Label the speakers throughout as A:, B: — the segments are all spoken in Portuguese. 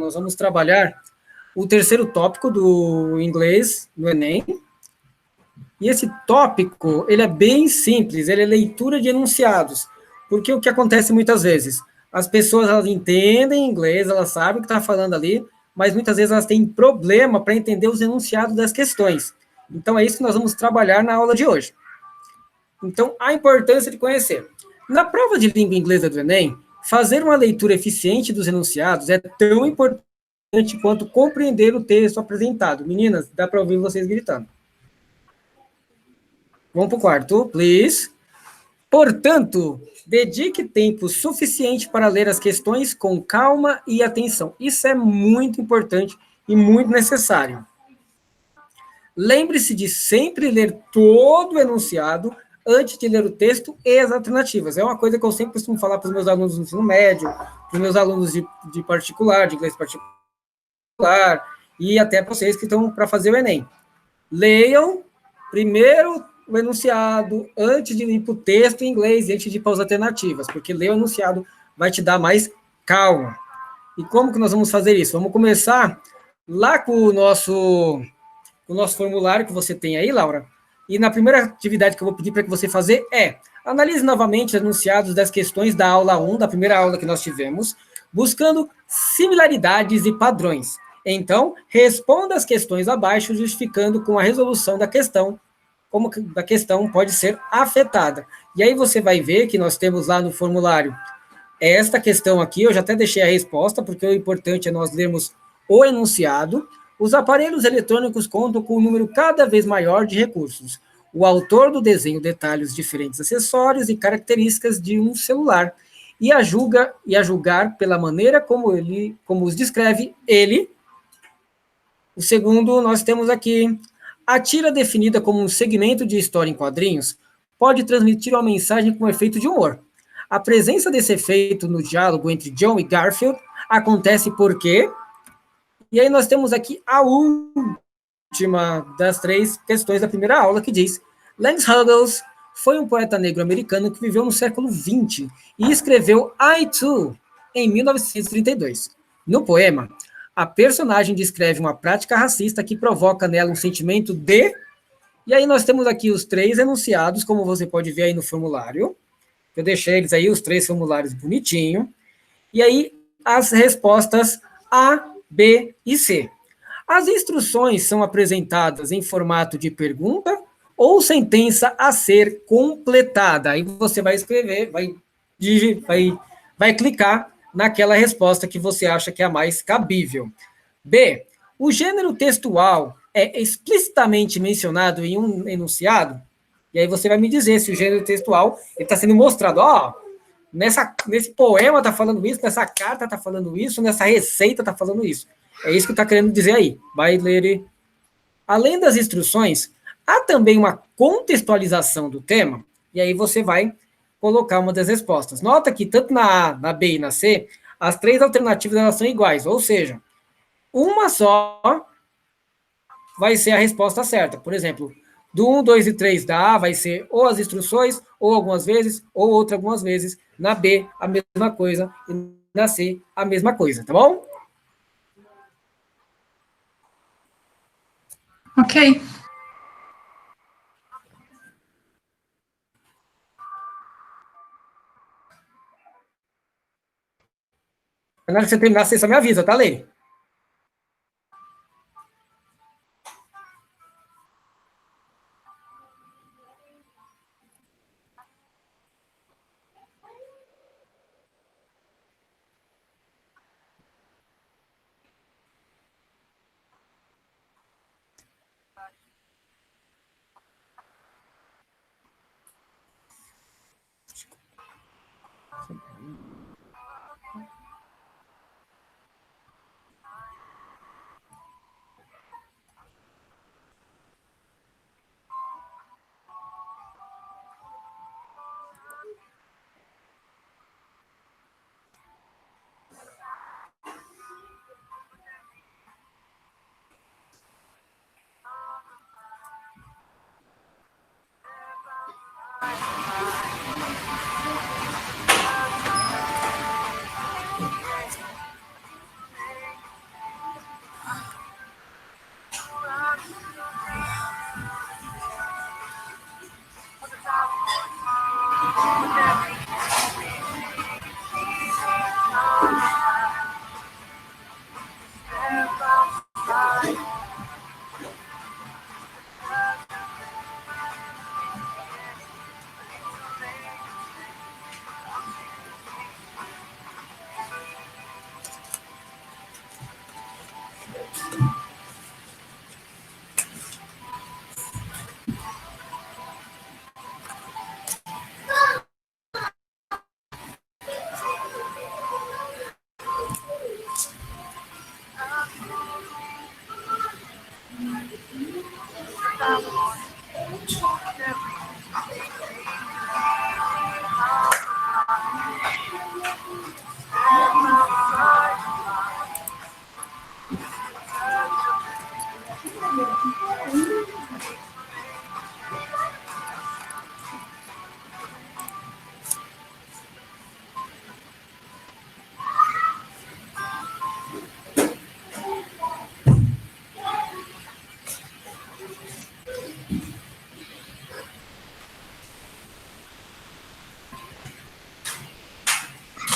A: nós vamos trabalhar o terceiro tópico do inglês, do Enem. E esse tópico, ele é bem simples, ele é leitura de enunciados. Porque o que acontece muitas vezes? As pessoas, elas entendem inglês, elas sabem o que está falando ali, mas muitas vezes elas têm problema para entender os enunciados das questões. Então, é isso que nós vamos trabalhar na aula de hoje. Então, a importância de conhecer. Na prova de língua inglesa do Enem, fazer uma leitura eficiente dos enunciados é tão importante quanto compreender o texto apresentado. Meninas, dá para ouvir vocês gritando. Vamos para o quarto, please. Portanto, dedique tempo suficiente para ler as questões com calma e atenção. Isso é muito importante e muito necessário. Lembre-se de sempre ler todo o enunciado antes de ler o texto e as alternativas. É uma coisa que eu sempre costumo falar para os meus alunos do ensino médio, para os meus alunos de particular, de inglês particular, e até para vocês que estão para fazer o Enem. Leiam primeiro o enunciado antes de ir para o texto em inglês e antes de ir para as alternativas, porque ler o enunciado vai te dar mais calma. E como que nós vamos fazer isso? Vamos começar lá com o nosso formulário que você tem aí, Laura. E na primeira atividade que eu vou pedir para que você fazer é analise novamente os enunciados das questões da aula 1, da primeira aula que nós tivemos, buscando similaridades e padrões. Então, responda as questões abaixo, justificando com a resolução da questão, como a questão pode ser afetada. E aí você vai ver que nós temos lá no formulário esta questão aqui, eu já até deixei a resposta, porque o importante é nós lermos o enunciado. Os aparelhos eletrônicos contam com um número cada vez maior de recursos. O autor do desenho detalha os diferentes acessórios e características de um celular e a julgar pela maneira como os descreve ele. O segundo, nós temos aqui, a tira definida como um segmento de história em quadrinhos pode transmitir uma mensagem com efeito de humor. A presença desse efeito no diálogo entre John e Garfield acontece porque... E aí nós temos aqui a última das três questões da primeira aula, que diz: Lance Huggles foi um poeta negro americano que viveu no século XX e escreveu I Too em 1932. No poema, a personagem descreve uma prática racista que provoca nela um sentimento de... E aí nós temos aqui os três enunciados, como você pode ver aí no formulário. Eu deixei eles aí, os três formulários bonitinho. E aí, as respostas A, B e C. As instruções são apresentadas em formato de pergunta ou sentença a ser completada. Aí você vai escrever, vai clicar naquela resposta que você acha que é a mais cabível. B, o gênero textual é explicitamente mencionado em um enunciado? E aí você vai me dizer se o gênero textual está sendo mostrado. Nesse poema está falando isso, nessa carta está falando isso, nessa receita está falando isso. É isso que está querendo dizer aí. Vai ler. Além das instruções, há também uma contextualização do tema, e aí você vai colocar uma das respostas. Nota que tanto na A, na B e na C, as três alternativas elas são iguais, ou seja, uma só vai ser a resposta certa. Por exemplo, do 1, 2 e 3 da A vai ser ou as instruções, ou algumas vezes, ou outra algumas vezes. Na B, a mesma coisa. E na C, a mesma coisa, tá bom?
B: Ok.
A: Na hora que você terminar, você só me avisa, tá, Lê?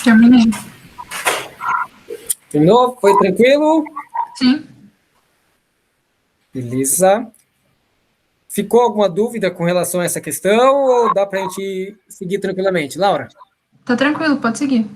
B: Terminei.
A: Terminou? Foi tranquilo?
B: Sim.
A: Beleza. Ficou alguma dúvida com relação a essa questão ou dá para a gente seguir tranquilamente? Laura?
B: Tá tranquilo, pode seguir.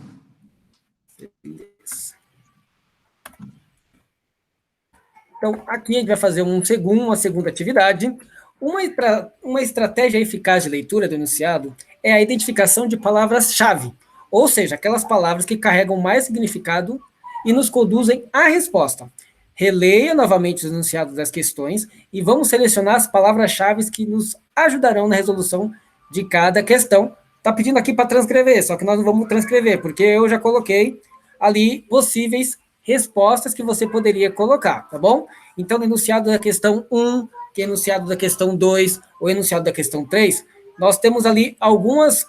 A: Então, aqui a gente vai fazer uma segunda atividade. Uma estratégia eficaz de leitura do enunciado é a identificação de palavras-chave, ou seja, aquelas palavras que carregam mais significado e nos conduzem à resposta. Releia novamente os enunciados das questões e vamos selecionar as palavras-chave que nos ajudarão na resolução de cada questão. Está pedindo aqui para transcrever, só que nós não vamos transcrever, porque eu já coloquei ali possíveis respostas que você poderia colocar, tá bom? Então, no enunciado da questão 1, que é o enunciado da questão 2, ou enunciado da questão 3, nós temos ali algumas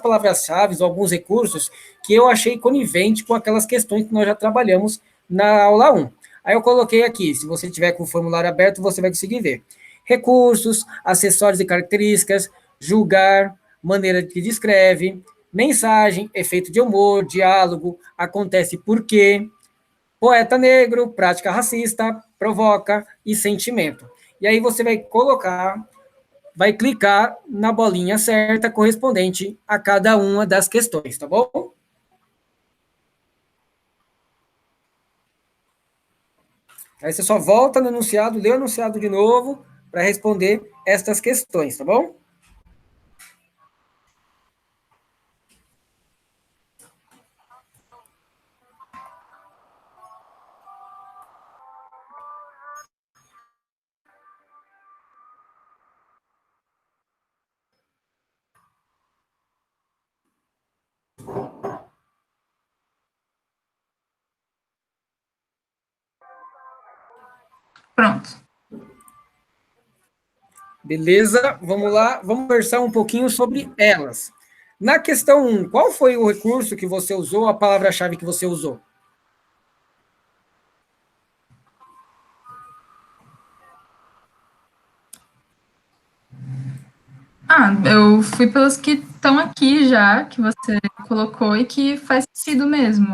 A: palavras-chave, alguns recursos que eu achei conivente com aquelas questões que nós já trabalhamos na aula 1. Aí eu coloquei aqui, se você tiver com o formulário aberto, você vai conseguir ver. Recursos, acessórios e características, julgar, maneira que descreve, mensagem, efeito de humor, diálogo, acontece por quê, poeta negro, prática racista, provoca e sentimento. E aí você vai clicar na bolinha certa correspondente a cada uma das questões, tá bom? Aí você só volta no enunciado, lê o enunciado de novo para responder estas questões, tá bom?
B: Pronto.
A: Beleza, vamos lá, vamos conversar um pouquinho sobre elas. Na questão 1, qual foi o recurso que você usou, a palavra-chave que você usou?
B: Eu fui pelos que estão aqui já, que você colocou e que faz sentido mesmo.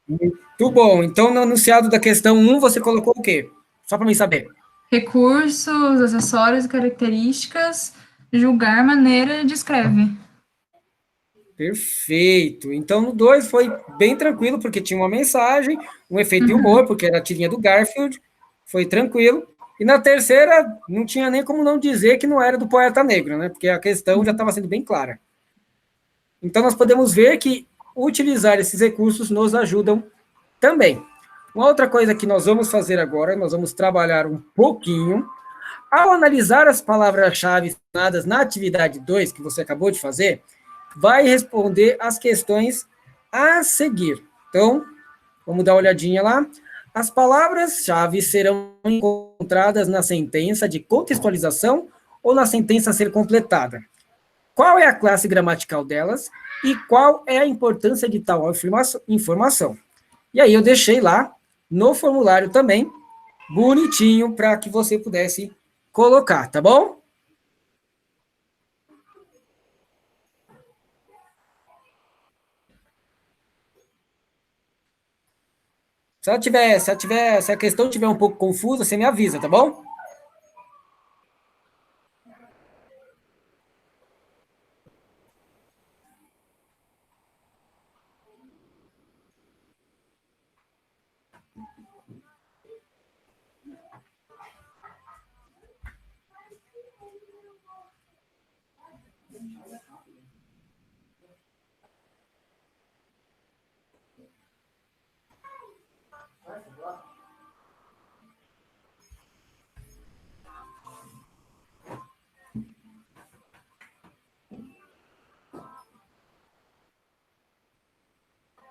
A: Muito bom. Então, no enunciado da questão 1, você colocou o quê? Só para mim saber.
B: Recursos, acessórios e características, julgar, maneira, descreve.
A: Perfeito. Então, no 2 foi bem tranquilo, porque tinha uma mensagem, um efeito de humor, porque era a tirinha do Garfield, foi tranquilo. E na terceira, não tinha nem como não dizer que não era do poeta negro, né? Porque a questão já estava sendo bem clara. Então, nós podemos ver que utilizar esses recursos nos ajudam também. Uma outra coisa que nós vamos fazer agora, nós vamos trabalhar um pouquinho. Ao analisar as palavras-chave na atividade 2 que você acabou de fazer, vai responder as questões a seguir. Então, vamos dar uma olhadinha lá. As palavras-chave serão encontradas na sentença de contextualização ou na sentença a ser completada. Qual é a classe gramatical delas e qual é a importância de tal informação? E aí eu deixei lá no formulário também, bonitinho, para que você pudesse colocar, tá bom? Se a questão tiver um pouco confusa, você me avisa, tá bom?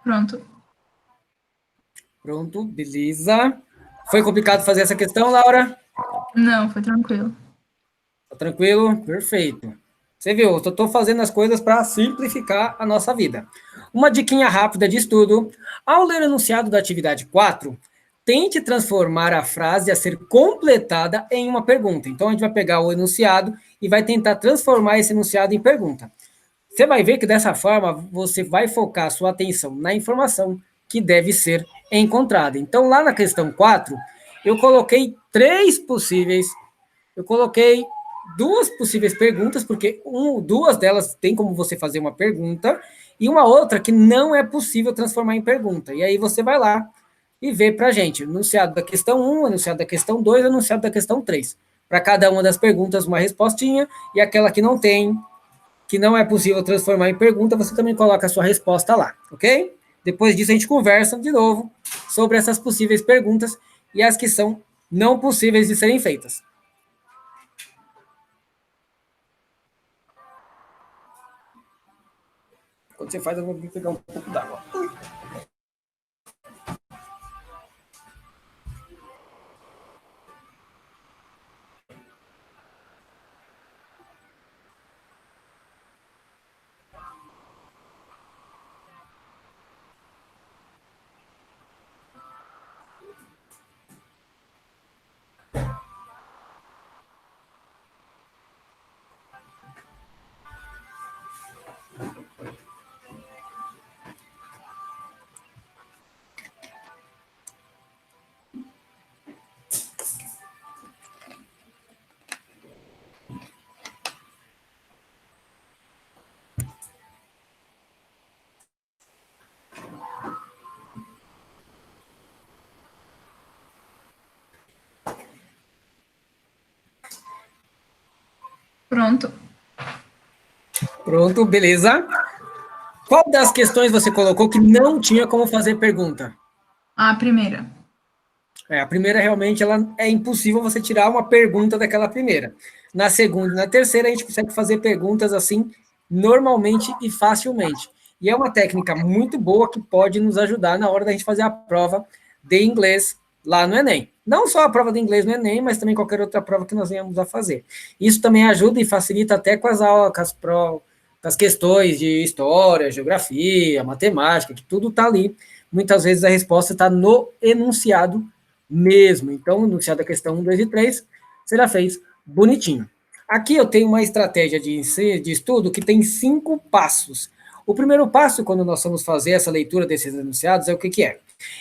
B: Pronto.
A: Pronto, beleza. Foi complicado fazer essa questão, Laura?
B: Não, foi tranquilo.
A: Tá tranquilo? Perfeito. Você viu, eu estou fazendo as coisas para simplificar a nossa vida. Uma diquinha rápida de estudo. Ao ler o enunciado da atividade 4, tente transformar a frase a ser completada em uma pergunta. Então, a gente vai pegar o enunciado e vai tentar transformar esse enunciado em pergunta. Você vai ver que dessa forma você vai focar a sua atenção na informação que deve ser encontrada. Então, lá na questão 4, eu coloquei eu coloquei duas possíveis perguntas, porque duas delas tem como você fazer uma pergunta, e uma outra que não é possível transformar em pergunta. E aí você vai lá e vê para a gente, enunciado da questão 1, enunciado da questão 2, enunciado da questão 3. Para cada uma das perguntas, uma respostinha, e aquela que não tem, que não é possível transformar em pergunta, você também coloca a sua resposta lá, ok? Depois disso, a gente conversa de novo sobre essas possíveis perguntas e as que são não possíveis de serem feitas. Quando você faz, eu vou pegar um pouco d'água.
B: Pronto.
A: Pronto, beleza. Qual das questões você colocou que não tinha como fazer pergunta?
B: A primeira.
A: A primeira, realmente, ela é impossível você tirar uma pergunta daquela primeira. Na segunda e na terceira, a gente consegue fazer perguntas assim, normalmente e facilmente. E é uma técnica muito boa que pode nos ajudar na hora da gente fazer a prova de inglês lá no Enem. Não só a prova de inglês no Enem, mas também qualquer outra prova que nós venhamos a fazer. Isso também ajuda e facilita até com as aulas, com as questões de história, geografia, matemática, que tudo está ali. Muitas vezes a resposta está no enunciado mesmo. Então, enunciado da questão 1, 2 e 3, você já fez bonitinho. Aqui eu tenho uma estratégia de estudo que tem 5 passos. O primeiro passo, quando nós vamos fazer essa leitura desses enunciados, é o que é?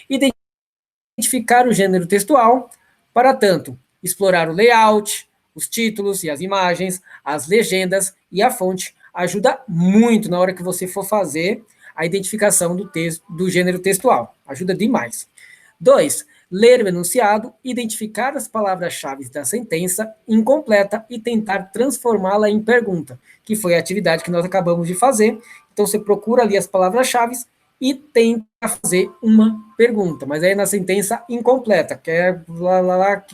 A: Identificar o gênero textual, para tanto, explorar o layout, os títulos e as imagens, as legendas e a fonte. Ajuda muito na hora que você for fazer a identificação do texto, do gênero textual. Ajuda demais. 2, ler o enunciado, identificar as palavras-chave da sentença incompleta e tentar transformá-la em pergunta, que foi a atividade que nós acabamos de fazer. Então, você procura ali as palavras-chave e tenta fazer uma pergunta, mas aí na sentença incompleta, que é lá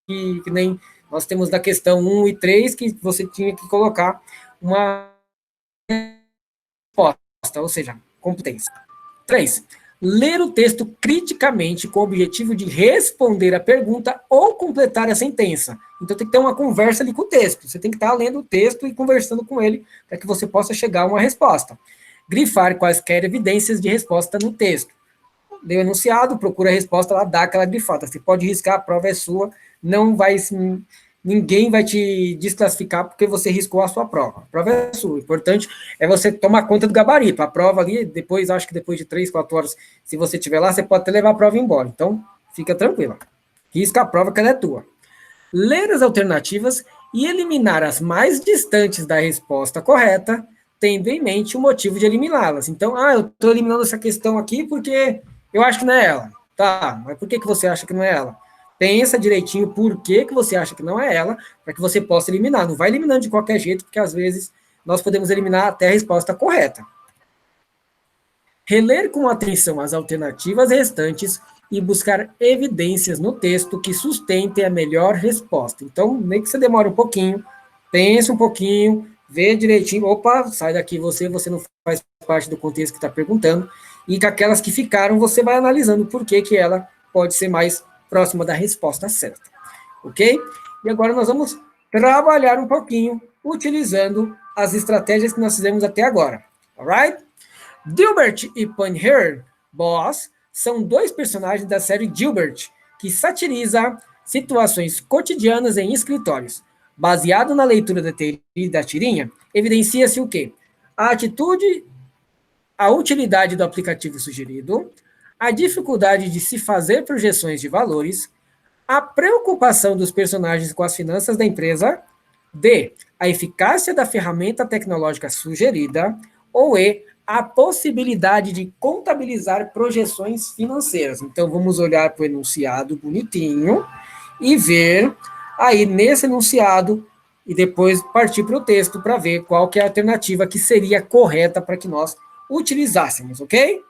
A: que nem nós temos na questão 1 e 3, que você tinha que colocar uma resposta, ou seja, competência. 3, ler o texto criticamente com o objetivo de responder a pergunta ou completar a sentença. Então tem que ter uma conversa ali com o texto. Você tem que estar lendo o texto e conversando com ele para que você possa chegar a uma resposta. Grifar quaisquer evidências de resposta no texto. Lê o enunciado, procura a resposta, lá dá aquela grifada. Você pode riscar, a prova é sua, não vai, ninguém vai te desclassificar porque você riscou a sua prova. A prova é sua. O importante é você tomar conta do gabarito. A prova ali, depois, acho que depois de 3, 4 horas, se você estiver lá, você pode até levar a prova embora. Então, fica tranquila. Risca a prova que ela é tua. Ler as alternativas e eliminar as mais distantes da resposta correta, tendo em mente o motivo de eliminá-las. Então, eu estou eliminando essa questão aqui porque eu acho que não é ela. Tá, mas por que você acha que não é ela? Pensa direitinho por que você acha que não é ela, para que você possa eliminar. Não vai eliminando de qualquer jeito, porque às vezes nós podemos eliminar até a resposta correta. Reler com atenção as alternativas restantes e buscar evidências no texto que sustentem a melhor resposta. Então, nem que você demore um pouquinho, pense um pouquinho, vê direitinho, opa, sai daqui você não faz parte do contexto que está perguntando, e com aquelas que ficaram, você vai analisando por que ela pode ser mais próxima da resposta certa. Ok? E agora nós vamos trabalhar um pouquinho utilizando as estratégias que nós fizemos até agora. Alright? Dilbert e Panher Boss são dois personagens da série Dilbert, que satiriza situações cotidianas em escritórios. Baseado na leitura da tirinha, evidencia-se o quê? A atitude, a utilidade do aplicativo sugerido, a dificuldade de se fazer projeções de valores, a preocupação dos personagens com as finanças da empresa, D, a eficácia da ferramenta tecnológica sugerida, ou E, a possibilidade de contabilizar projeções financeiras. Então, vamos olhar para o enunciado bonitinho e ver aí nesse enunciado e depois partir para o texto para ver qual que é a alternativa que seria correta para que nós utilizássemos, ok?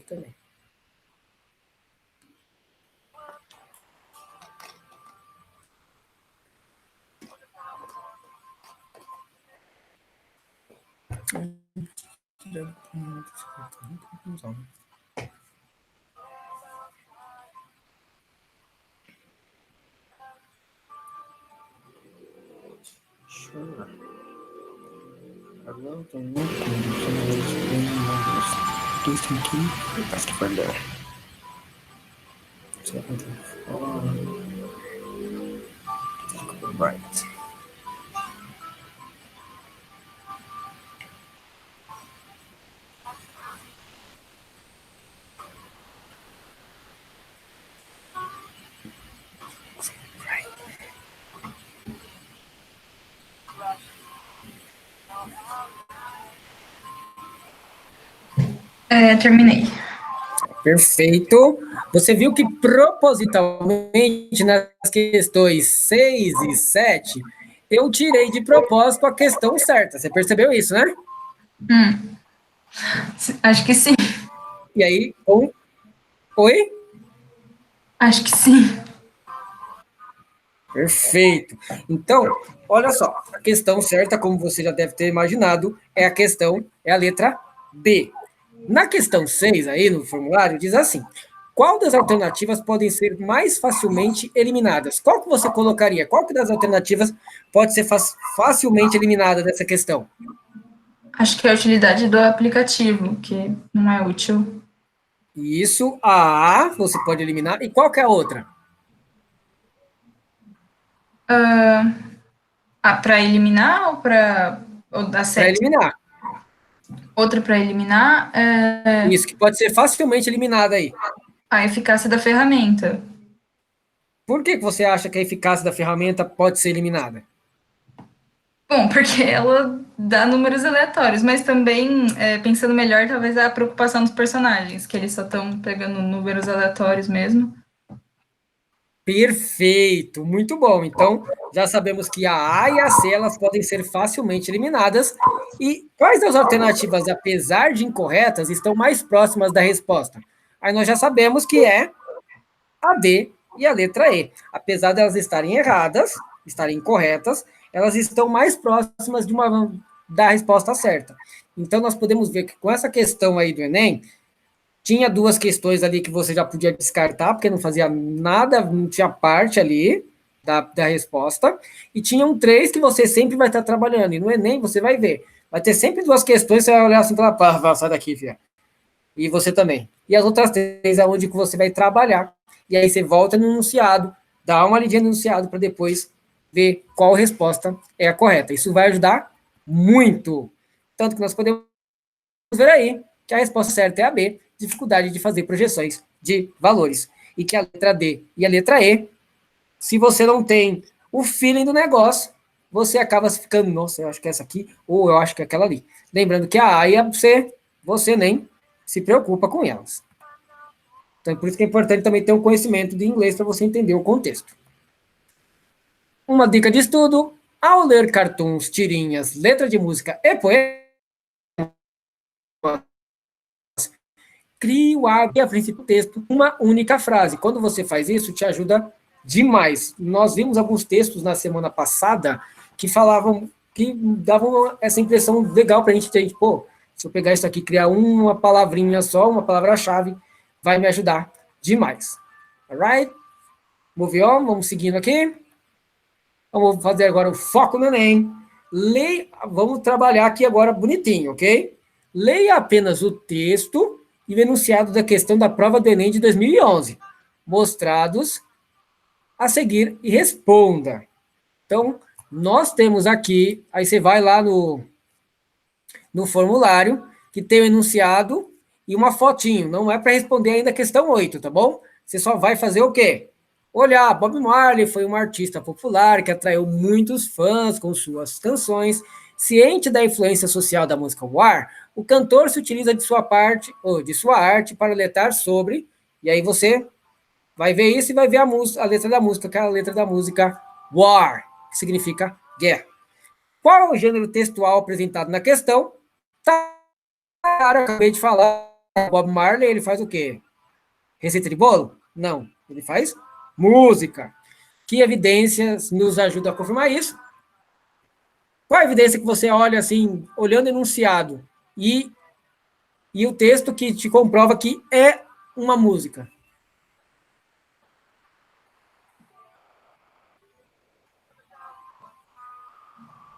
A: Também. Sure. Agora tem um please can keep ask for there. Right.
B: Terminei.
A: Perfeito. Você viu que propositalmente nas questões 6 e 7, eu tirei de propósito a questão certa. Você percebeu isso, né?
B: Acho que sim.
A: E aí, oi?
B: Acho que sim.
A: Perfeito. Então, olha só, a questão certa, como você já deve ter imaginado, é a letra B. Na questão 6 aí no formulário, diz assim: qual das alternativas podem ser mais facilmente eliminadas? Qual que você colocaria? Qual que das alternativas pode ser facilmente eliminada dessa questão?
B: Acho que é a utilidade do aplicativo, que não é útil.
A: Isso, a você pode eliminar. E qual que é a outra?
B: Para eliminar ou para dar
A: Para
B: certo?
A: eliminar.
B: Outra para eliminar
A: Isso, que pode ser facilmente eliminada aí.
B: a eficácia da ferramenta.
A: Por que você acha que a eficácia da ferramenta pode ser eliminada?
B: Bom, porque ela dá números aleatórios, mas também, pensando melhor, talvez a preocupação dos personagens, que eles só estão pegando números aleatórios mesmo.
A: Perfeito, muito bom. Então, já sabemos que a A e a C elas podem ser facilmente eliminadas. E quais das alternativas, apesar de incorretas, estão mais próximas da resposta? Aí nós já sabemos que é a D e a letra E. Apesar de elas estarem erradas, estarem incorretas, elas estão mais próximas da resposta certa. Então, nós podemos ver que com essa questão aí do Enem, tinha duas questões ali que você já podia descartar, porque não fazia nada, não tinha parte ali da resposta, e tinham três que você sempre vai estar trabalhando, e no Enem você vai ver, vai ter sempre duas questões, você vai olhar assim e falar, sai daqui, filha, E você também. E as outras 3 é onde que você vai trabalhar. E aí você volta no enunciado, dá uma lidinha no enunciado para depois ver qual resposta é a correta. Isso vai ajudar muito. Tanto que nós podemos ver aí que a resposta certa é a B, dificuldade de fazer projeções de valores. E que a letra D e a letra E, se você não tem o feeling do negócio, você acaba ficando, nossa, eu acho que é essa aqui, ou eu acho que é aquela ali. Lembrando que a A e a C, você nem se preocupa com elas. Então, por isso que é importante também ter um conhecimento de inglês para você entender o contexto. Uma dica de estudo: ao ler cartoons, tirinhas, letras de música e poemas, crie o hábito e a princípio texto uma única frase. Quando você faz isso, te ajuda demais. Nós vimos alguns textos na semana passada que falavam, que davam essa impressão legal para a gente, pô, se eu pegar isso aqui, criar uma palavrinha só, uma palavra-chave, vai me ajudar demais. Alright? Move on, vamos seguindo aqui. Vamos fazer agora o foco no Enem. Vamos trabalhar aqui agora bonitinho, ok? Leia apenas o texto e o enunciado da questão da prova do Enem de 2011, mostrados a seguir, e responda. Então, nós temos aqui, aí você vai lá no formulário, que tem o enunciado e uma fotinho. Não é para responder ainda a questão 8, tá bom? Você só vai fazer o quê? Olhar, Bob Marley foi um artista popular que atraiu muitos fãs com suas canções. Ciente da influência social da música War, o cantor se utiliza de sua parte, ou de sua arte, para alertar sobre, e aí você vai ver isso e vai ver a letra da música, que é a letra da música War, que significa guerra. Qual é o gênero textual apresentado na questão? Tá, eu acabei de falar, Bob Marley, ele faz o quê? Receita de bolo? Não, ele faz música. Que evidências nos ajudam a confirmar isso? Qual a evidência que você olha assim, olhando o enunciado e o texto que te comprova que é uma música?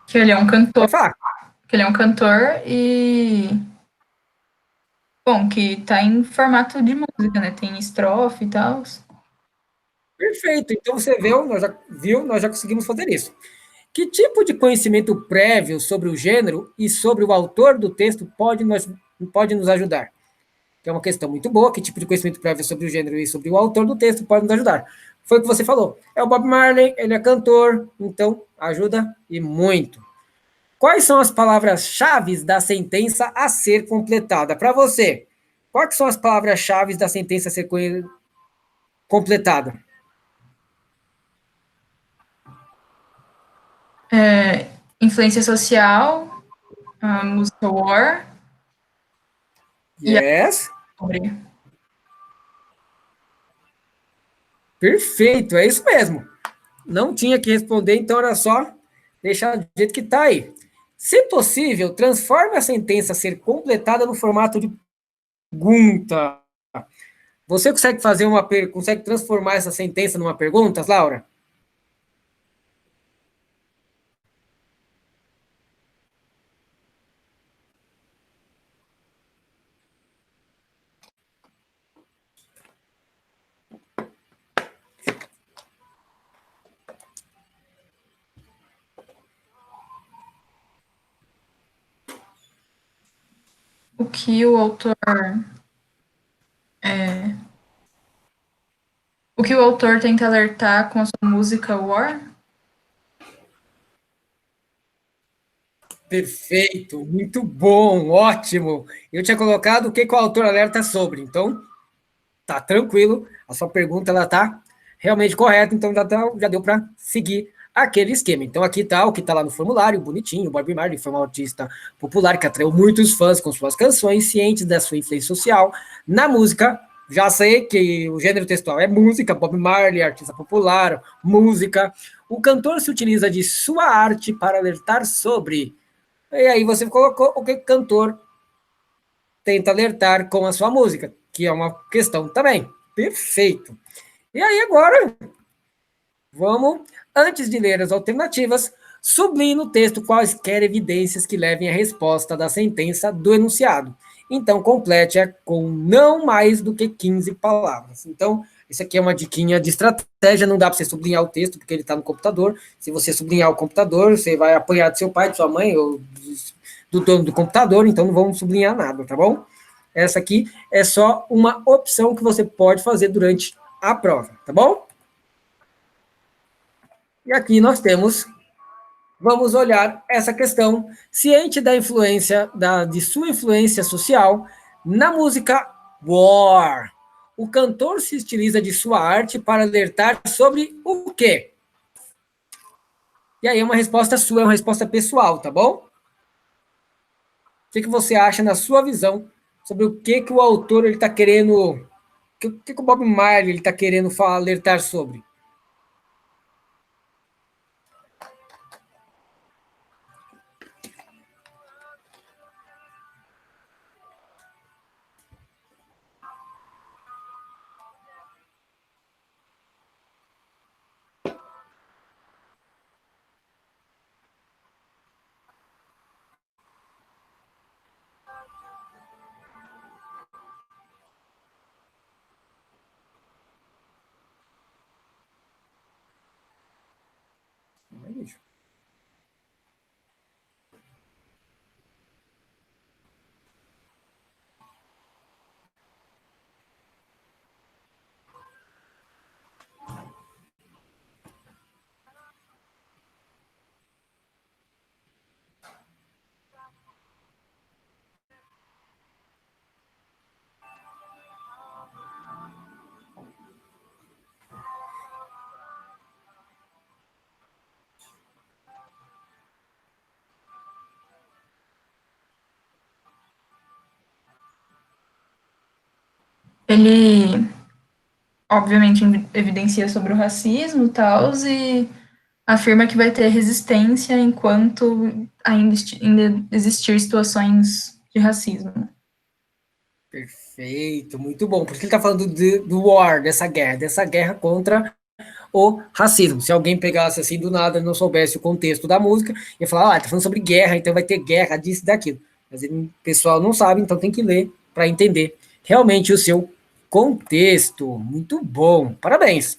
B: Que ele é um cantor.
A: Pode falar.
B: Que ele é um cantor e. Bom, que tá em formato de música, né? Tem estrofe e tal.
A: Perfeito. Então você nós já conseguimos fazer isso. Que tipo de conhecimento prévio sobre o gênero e sobre o autor do texto pode nos ajudar? Que é uma questão muito boa. Que tipo de conhecimento prévio sobre o gênero e sobre o autor do texto pode nos ajudar? Foi o que você falou. É o Bob Marley, ele é cantor, então ajuda e muito. Quais são as palavras-chave da sentença a ser completada? Para você, quais são as palavras-chave da sentença a ser completada?
B: Influência social, a música War e a
A: Yes.
B: pobre.
A: Perfeito, é isso mesmo. Não tinha que responder, então era só deixar do jeito que está aí. Se possível, transforme a sentença a ser completada no formato de pergunta. Você consegue transformar essa sentença numa pergunta, Laura?
B: O que o autor. O que o autor tenta alertar com a sua música War?
A: Perfeito, muito bom, ótimo. Eu tinha colocado o que o autor alerta sobre, então tá tranquilo. A sua pergunta ela tá realmente correta, então já deu para seguir aquele esquema. Então aqui tá o que tá lá no formulário, bonitinho. O Bob Marley foi um artista popular que atraiu muitos fãs com suas canções, cientes da sua influência social na música. Já sei que o gênero textual é música, Bob Marley, artista popular, música. O cantor se utiliza de sua arte para alertar sobre. E aí você colocou o que o cantor tenta alertar com a sua música, que é uma questão também. Perfeito. E aí agora, vamos, antes de ler as alternativas, sublinhe no texto quaisquer evidências que levem à resposta da sentença do enunciado. Então, complete-a com não mais do que 15 palavras. Então, isso aqui é uma diquinha de estratégia, não dá para você sublinhar o texto, porque ele está no computador. Se você sublinhar o computador, você vai apanhar do seu pai, de sua mãe, ou do dono do computador, então não vamos sublinhar nada, tá bom? Essa aqui é só uma opção que você pode fazer durante a prova, tá bom? E aqui nós temos, vamos olhar essa questão, ciente da influência, de sua influência social na música War. O cantor se utiliza de sua arte para alertar sobre o quê? E aí é uma resposta sua, é uma resposta pessoal, tá bom? O que você acha, na sua visão, sobre o que o autor está querendo, o que o Bob Marley está querendo alertar sobre?
B: Ele, obviamente, evidencia sobre o racismo e tal, e afirma que vai ter resistência enquanto ainda existir situações de racismo.
A: Perfeito, muito bom. Porque ele está falando do war, dessa guerra contra o racismo. Se alguém pegasse assim do nada, não soubesse o contexto da música, ia falar, tá falando sobre guerra, então vai ter guerra disso e daquilo. Mas o pessoal não sabe, então tem que ler para entender realmente o seu contexto. Muito bom, parabéns.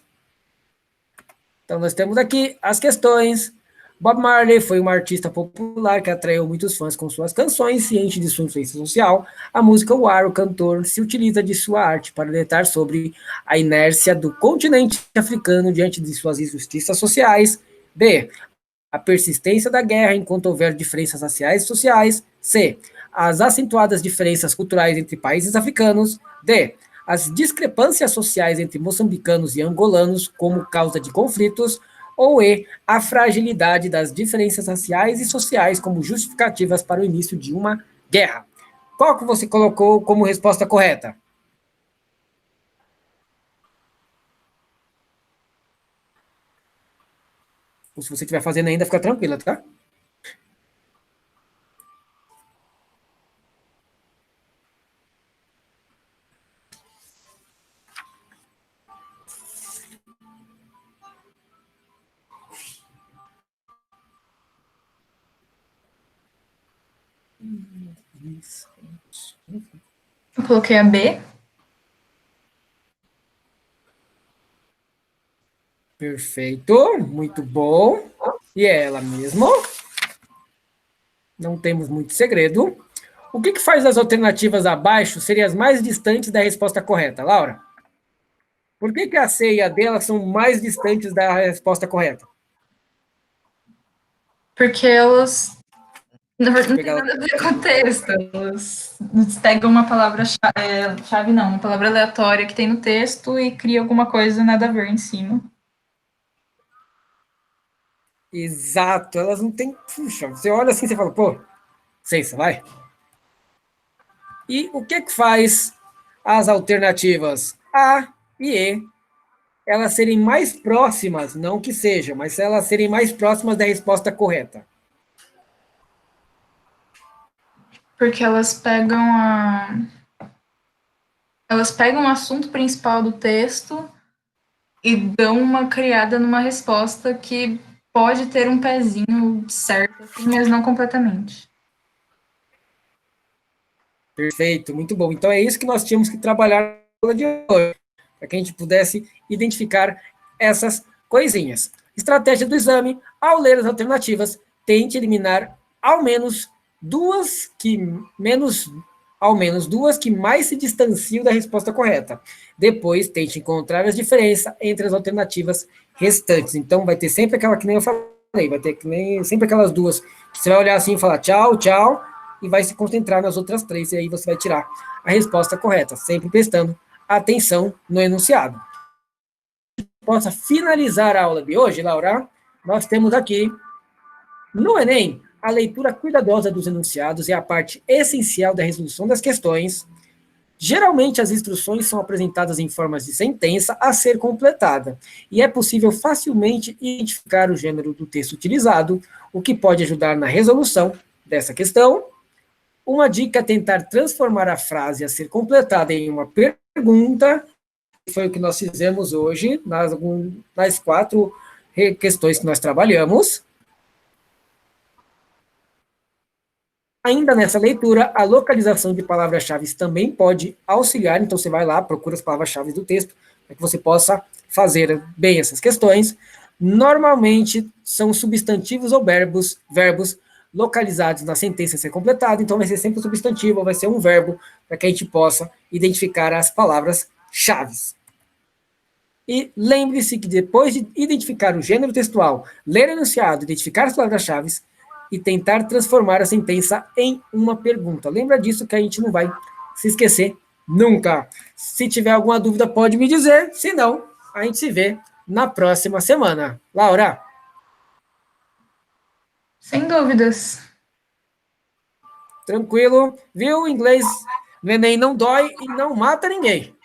A: Então nós temos aqui as questões. Bob Marley foi um artista popular que atraiu muitos fãs com suas canções, ciente de sua influência social. A música War, o cantor, se utiliza de sua arte para alertar sobre a inércia do continente africano diante de suas injustiças sociais. B. A persistência da guerra enquanto houver diferenças raciais e sociais. C. As acentuadas diferenças culturais entre países africanos. D. As discrepâncias sociais entre moçambicanos e angolanos como causa de conflitos. Ou E. A fragilidade das diferenças raciais e sociais como justificativas para o início de uma guerra. Qual que você colocou como resposta correta? Ou se você estiver fazendo ainda, fica tranquila, tá?
B: Eu coloquei a B.
A: Perfeito, muito bom. E é ela mesmo. Não temos muito segredo. O que faz as alternativas abaixo serem as mais distantes da resposta correta, Laura? Por que a C e a D elas são mais distantes da resposta correta?
B: Porque elas não tem nada a ver com o texto. Eles pegam uma palavra-chave, não, uma palavra aleatória que tem no texto e cria alguma coisa nada a ver em cima.
A: Exato, elas não têm. Puxa, você olha assim e fala, pô, sei, você vai. E o que faz as alternativas A e E elas serem mais próximas, não que sejam, mas elas serem mais próximas da resposta correta?
B: Porque elas pegam o assunto principal do texto e dão uma criada numa resposta que pode ter um pezinho certo, assim, mas não completamente.
A: Perfeito, muito bom. Então é isso que nós tínhamos que trabalhar na aula de hoje, para que a gente pudesse identificar essas coisinhas. Estratégia do exame: ao ler as alternativas, tente eliminar ao menos duas que mais se distanciam da resposta correta. Depois, tente encontrar as diferenças entre as alternativas restantes. Então, vai ter sempre aquela que nem eu falei, vai ter que nem sempre aquelas duas que você vai olhar assim e falar tchau, tchau, e vai se concentrar nas outras três, e aí você vai tirar a resposta correta, sempre prestando atenção no enunciado. Possa finalizar a aula de hoje, Laura, nós temos aqui, no Enem, a leitura cuidadosa dos enunciados é a parte essencial da resolução das questões. Geralmente, as instruções são apresentadas em formas de sentença a ser completada, e é possível facilmente identificar o gênero do texto utilizado, o que pode ajudar na resolução dessa questão. Uma dica é tentar transformar a frase a ser completada em uma pergunta, que foi o que nós fizemos hoje, nas 4 questões que nós trabalhamos. Ainda nessa leitura, a localização de palavras-chave também pode auxiliar, então você vai lá, procura as palavras-chave do texto, para que você possa fazer bem essas questões. Normalmente, são substantivos ou verbos localizados na sentença a ser completada, então vai ser sempre um substantivo, ou vai ser um verbo, para que a gente possa identificar as palavras-chave. E lembre-se que depois de identificar o gênero textual, ler o enunciado, identificar as palavras-chave, e tentar transformar a sentença em uma pergunta. Lembra disso que a gente não vai se esquecer nunca. Se tiver alguma dúvida, pode me dizer. Se não, a gente se vê na próxima semana. Laura?
B: Sem dúvidas.
A: Tranquilo. Viu? O inglês no Enem não dói e não mata ninguém.